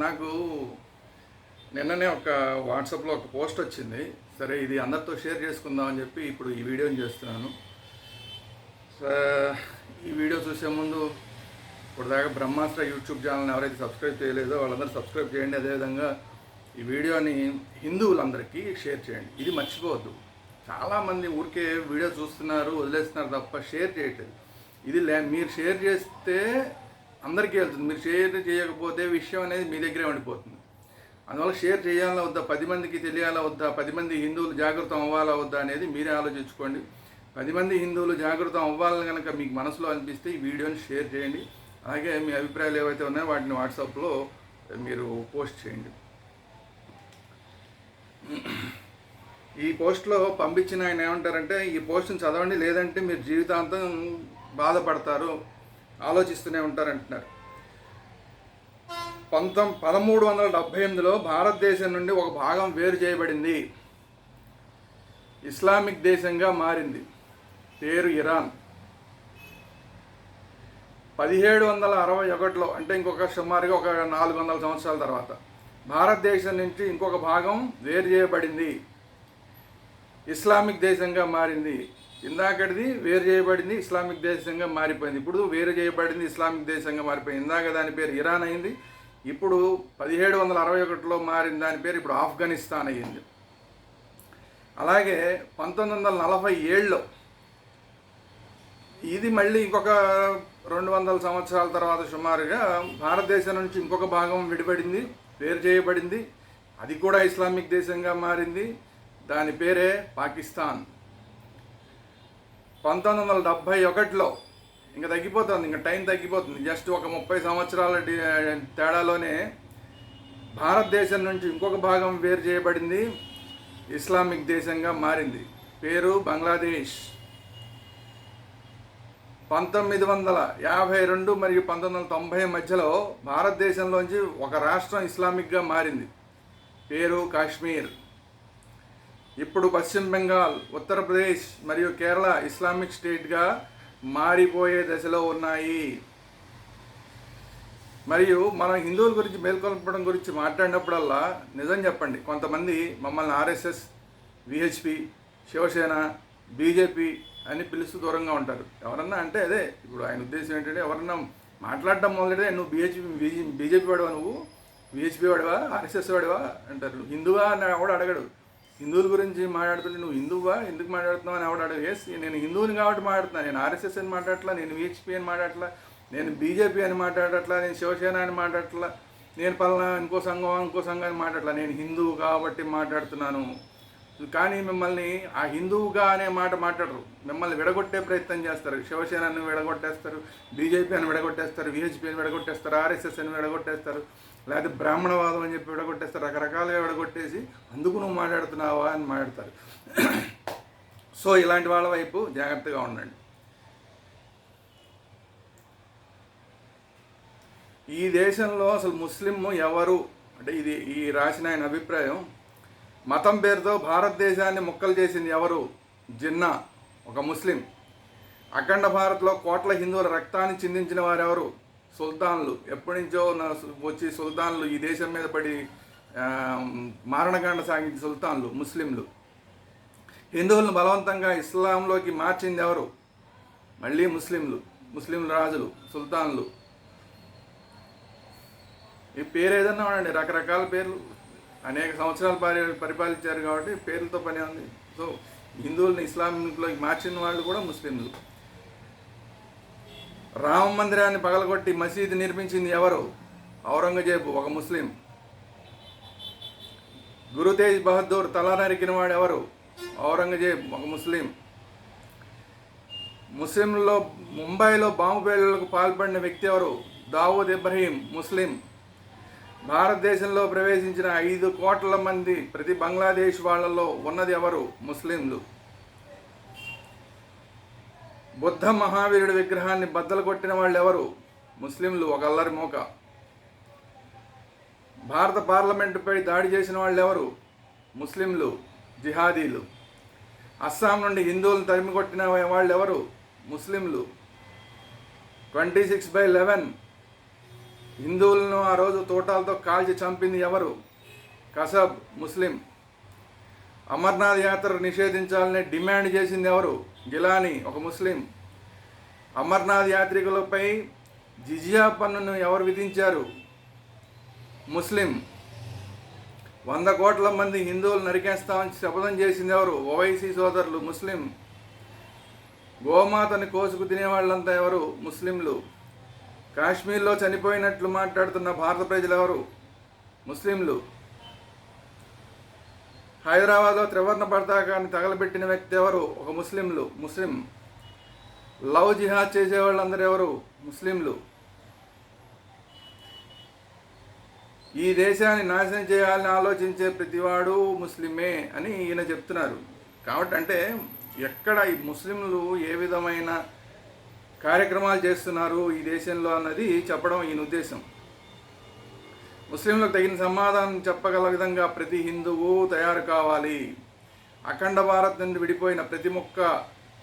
నాకు నిన్ననే ఒక వాట్సాప్లో ఒక పోస్ట్ వచ్చింది. సరే ఇది అందరితో షేర్ చేసుకుందాం అని చెప్పి ఇప్పుడు ఈ వీడియోని చేస్తున్నాను. ఈ వీడియో చూసే ముందు ఇప్పుడు దాకా బ్రహ్మాస్త్ర యూట్యూబ్ ఛానల్ని ఎవరైతే సబ్స్క్రైబ్ చేయలేదో వాళ్ళందరూ సబ్స్క్రైబ్ చేయండి. అదేవిధంగా ఈ వీడియోని హిందువులందరికీ షేర్ చేయండి. ఇది మర్చిపోవద్దు. చాలామంది ఊరికే వీడియో చూస్తున్నారు, వదిలేస్తున్నారు తప్ప షేర్ చేయట్లేదు. ఇది మీరు షేర్ చేస్తే అందరికీ వెళ్తుంది. మీరు షేర్ చేయకపోతే విషయం అనేది మీ దగ్గరే ఉండిపోతుంది. అందువల్ల షేర్ చేయాలా వద్దా, 10 మందికి తెలియాలా వద్దా, 10 మంది హిందువులు జాగృతం అవ్వాలా వద్దా అనేది మీరే ఆలోచించుకోండి. 10 మంది హిందువులు జాగృతం అవ్వాలని కనుక మీకు మనసులో అనిపిస్తే ఈ వీడియోని షేర్ చేయండి. అలాగే మీ అభిప్రాయాలు ఏవైతే ఉన్నాయో వాటిని వాట్సాప్లో మీరు పోస్ట్ చేయండి. ఈ పోస్ట్లో పంపించిన ఆయన ఏమంటారంటే, ఈ పోస్ట్ని చదవండి, లేదంటే మీరు జీవితాంతం బాధపడతారు, ఆలోచిస్తూనే ఉంటారంటున్నారు. 1378లో భారతదేశం నుండి ఒక భాగం వేరు చేయబడింది, ఇస్లామిక్ దేశంగా మారింది. పేరు ఇరాన్. 1761లో అంటే ఇంకొక సుమారుగా ఒక 400 సంవత్సరాల తర్వాత భారతదేశం నుంచి ఇంకొక భాగం వేరు చేయబడింది, ఇస్లామిక్ దేశంగా మారింది. ఇందాకటిది వేరు చేయబడింది, ఇస్లామిక్ దేశంగా మారిపోయింది. ఇప్పుడు వేరు చేయబడింది, ఇస్లామిక్ దేశంగా మారిపోయింది. ఇందాక దాని పేరు ఇరాన్ అయింది. ఇప్పుడు 1761లో మారిన దాని పేరు ఇప్పుడు ఆఫ్ఘనిస్తాన్ అయ్యింది. అలాగే 1947లో ఇది మళ్ళీ ఇంకొక 200 సంవత్సరాల తర్వాత సుమారుగా భారతదేశం నుంచి ఇంకొక భాగం విడిపడింది, వేరు చేయబడింది. అది కూడా ఇస్లామిక్ దేశంగా మారింది. దాని పేరే పాకిస్తాన్. 1971లో ఇంకా తగ్గిపోతుంది, ఇంకా టైం తగ్గిపోతుంది. జస్ట్ ఒక 30 సంవత్సరాల తేడాలోనే భారతదేశం నుంచి ఇంకొక భాగం వేరు చేయబడింది, ఇస్లామిక్ దేశంగా మారింది. పేరు బంగ్లాదేశ్. 1952 మరియు 1990 మధ్యలో భారతదేశంలోంచి ఒక రాష్ట్రం ఇస్లామిక్గా మారింది. పేరు కాశ్మీర్. ఇప్పుడు పశ్చిమ బెంగాల్, ఉత్తరప్రదేశ్ మరియు కేరళ ఇస్లామిక్ స్టేట్గా మారిపోయే దశలో ఉన్నాయి. మరియు మనం హిందువుల గురించి మేల్కొల్పడం గురించి మాట్లాడినప్పుడల్లా నిజం చెప్పండి. కొంతమంది మమ్మల్ని ఆర్ఎస్ఎస్, విహెచ్పి, శివసేన, బీజేపీ అని పిలుస్తూ దూరంగా ఉంటారు. ఎవరన్నా అంటే అదే ఇప్పుడు ఆయన ఉద్దేశం ఏంటంటే, ఎవరన్నా మాట్లాడటం మొదలెడితే నువ్వు బీజేపీ వాడివా, నువ్వు విహెచ్పి వాడివా, ఆర్ఎస్ఎస్ వాడివా అంటారు. హిందువా అని ఎవడు అడగడు. హిందువుల గురించి మాట్లాడుతుంటే నువ్వు హిందువా, ఎందుకు మాట్లాడుతున్నావు అని ఎవడు అడగడు. ఎస్, నేను హిందువుని కాబట్టి మాట్లాడుతున్నా. నేను ఆర్ఎస్ఎస్ అని మాట్లాడట్లా, నేను విహెచ్పి అని మాట్లాడట్లా, నేను బీజేపీ అని మాట్లాడట్లా, నేను శివసేన అని మాట్లాడట్లా, నేను పలానా ఇంకో సంఘాన్ని మాట్లాడట్లా. నేను హిందువు కాబట్టి మాట్లాడుతున్నాను. కానీ మిమ్మల్ని ఆ హిందువుగా అనే మాట మాట్లాడరు. మిమ్మల్ని విడగొట్టే ప్రయత్నం చేస్తారు. శివసేనని విడగొట్టేస్తారు, బీజేపీ అని విడగొట్టేస్తారు, విహెచ్పి అని విడగొట్టేస్తారు, ఆర్ఎస్ఎస్ అని విడగొట్టేస్తారు, లేకపోతే బ్రాహ్మణవాదం అని చెప్పి విడగొట్టేస్తారు. రకరకాలుగా విడగొట్టేసి అందుకు నువ్వు మాట్లాడుతున్నావా అని మాట్లాడతారు. సో ఇలాంటి వాళ్ళ వైపు జాగ్రత్తగా ఉండండి. ఈ దేశంలో అసలు ముస్లిం ఎవరు అంటే, ఇది ఈ రాసిన ఆయన అభిప్రాయం. మతం పేరుతో భారతదేశాన్ని ముక్కలు చేసింది ఎవరు? జిన్నా, ఒక ముస్లిం. అఖండ భారత్లో కోట్ల హిందువుల రక్తాన్ని చిందించిన వారెవరు? సుల్తాన్లు. ఎప్పటి నుంచో వచ్చి సుల్తాన్లు ఈ దేశం మీద పడి మారణకాండ సాగించిన సుల్తాన్లు ముస్లింలు. హిందువులను బలవంతంగా ఇస్లాంలోకి మార్చింది ఎవరు? మళ్ళీ ముస్లిం రాజులు, సుల్తాన్లు. ఈ పేరు ఏదన్నా ఉండండి, రకరకాల పేర్లు, అనేక సంవత్సరాలు పరిపాలించారు కాబట్టి పేర్లతో పని ఉంది. సో హిందువులను ఇస్లాంలోకి మార్చిన వాళ్ళు కూడా ముస్లింలు. రామ మందిరాన్ని పగలగొట్టి మసీదు నిర్మించింది ఎవరు? ఔరంగజేబు, ఒక ముస్లిం. గురు తేజ్ బహదూర్ తల నరికిన వాడు ఎవరు? ఔరంగజేబ్, ఒక ముస్లిం. ముస్లింలలో ముంబైలో బాంబు పేలుళ్లకు పాల్పడిన వ్యక్తి ఎవరు? దావూద్ ఇబ్రహీం, ముస్లిం. భారతదేశంలో ప్రవేశించిన 5 కోట్ల మంది ప్రతి బంగ్లాదేశ్ వాళ్ళలో ఉన్నది ఎవరు? ముస్లింలు. బుద్ధ మహావీరుడి విగ్రహాన్ని బద్దలు కొట్టిన వాళ్ళు ఎవరు? ముస్లింలు, ఒక అల్లరి మోక. భారత పార్లమెంటుపై దాడి చేసిన వాళ్ళు ఎవరు? ముస్లింలు, జిహాదీలు. అస్సాం నుండి హిందువులను తరిమి కొట్టిన వాళ్ళు ఎవరు? ముస్లింలు. 26/11 హిందువులను ఆ రోజు తోటాలతో కాల్చి చంపింది ఎవరు? కసబ్ ముస్లిం. అమర్నాథ్ యాత్ర నిషేధించాలని డిమాండ్ చేసింది ఎవరు? గిలానీ ఒక ముస్లిం. అమర్నాథ్ యాత్రికులపై జిజియా పన్నును ఎవరు విధించారు? ముస్లిం. 100 కోట్ల మంది హిందువులు నరికేస్తామని శపథం చేసింది ఎవరు? ఓవైసీ సోదరులు ముస్లిం. గోమాతని కోసుకు తినేవాళ్ళంతా ఎవరు? ముస్లింలు. కాశ్మీర్లో చనిపోయినట్లు మాట్లాడుతున్న భారత ప్రజలు ఎవరు? ముస్లింలు. హైదరాబాద్లో త్రివర్ణ పతాకాన్ని తగలబెట్టిన వ్యక్తి ఎవరు? ఒక ముస్లిం. లవ్ జిహాద్ చేసేవాళ్ళందరూ ఎవరు? ముస్లింలు. ఈ దేశాన్ని నాశనం చేయాలని ఆలోచించే ప్రతివాడు ముస్లిమే అని ఈయన చెప్తున్నారు. కాబట్టి అంటే ఎక్కడ ఈ ముస్లింలు ఏ విధమైన కార్యక్రమాలు చేస్తున్నారు ఈ దేశంలో అన్నది చెప్పడం ఈయన ఉద్దేశం. ముస్లింలకు తగిన సమాధానం చెప్పగల విధంగా ప్రతి హిందువు తయారు కావాలి. అఖండ భారత్ నుండి విడిపోయిన ప్రతి ముక్క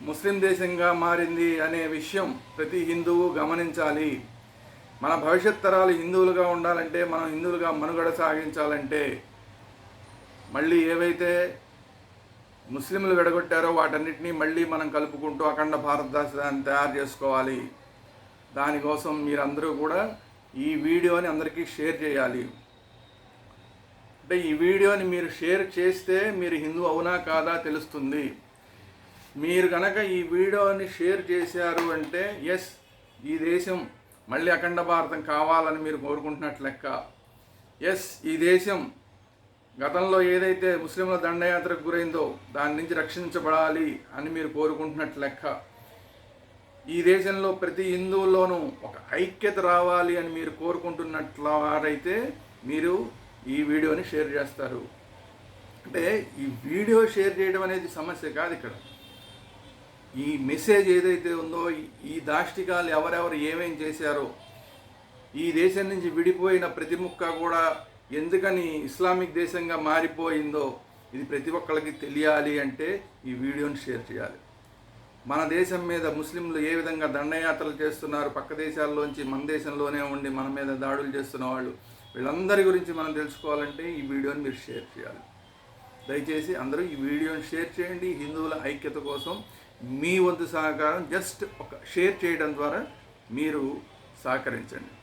ముస్లిం దేశంగా మారింది అనే విషయం ప్రతి హిందువు గమనించాలి. మన భవిష్యత్ తరాలు హిందువులుగా ఉండాలంటే, మనం హిందువులుగా మనుగడ సాగించాలంటే మళ్ళీ ఏవైతే ముస్లింలు విడగొట్టారో వాటన్నిటినీ మళ్ళీ మనం కలుపుకుంటూ అఖండ భారతదేశాన్ని తయారు చేసుకోవాలి. దానికోసం మీరందరూ కూడా ఈ వీడియోని అందరికీ షేర్ చేయాలి. అంటే ఈ వీడియోని మీరు షేర్ చేస్తే మీరు హిందూ అవునా కాదా తెలుస్తుంది. మీరు కనుక ఈ వీడియోని షేర్ చేశారు అంటే ఎస్, ఈ దేశం మళ్ళీ అఖండ భారతం కావాలని మీరు కోరుకుంటున్నట్లు లెక్క. ఎస్, ఈ దేశం గతంలో ఏదైతే ముస్లింల దండయాత్రకు గురైందో దాని నుంచి రక్షించబడాలి అని మీరు కోరుకుంటున్నట్లు లెక్క. ఈ దేశంలో ప్రతి హిందువుల్లోనూ ఒక ఐక్యత రావాలి అని మీరు కోరుకుంటున్నట్ల వారైతే మీరు ఈ వీడియోని షేర్ చేస్తారు. అంటే ఈ వీడియో షేర్ చేయడం అనేది సమస్య కాదు. ఇక్కడ ఈ మెసేజ్ ఏదైతే ఉందో, ఈ దాష్టికాలు ఎవరెవరు ఏమేం చేశారో, ఈ దేశం నుంచి విడిపోయిన ప్రతి ముక్క కూడా ఎందుకని ఇస్లామిక్ దేశంగా మారిపోయిందో ఇది ప్రతి ఒక్కరికి తెలియాలి అంటే ఈ వీడియోని షేర్ చేయాలి. మన దేశం మీద ముస్లింలు ఏ విధంగా దండయాత్రలు చేస్తున్నారు, పక్క దేశాల్లోంచి మన దేశంలోనే ఉండి మన మీద దాడులు చేస్తున్న వాళ్ళు, వీళ్ళందరి గురించి మనం తెలుసుకోవాలంటే ఈ వీడియోని మీరు షేర్ చేయాలి. దయచేసి అందరూ ఈ వీడియోని షేర్ చేయండి. హిందువుల ఐక్యత కోసం మీ వంతు సహకారం జస్ట్ ఒక షేర్ చేయడం ద్వారా మీరు సహకరించండి.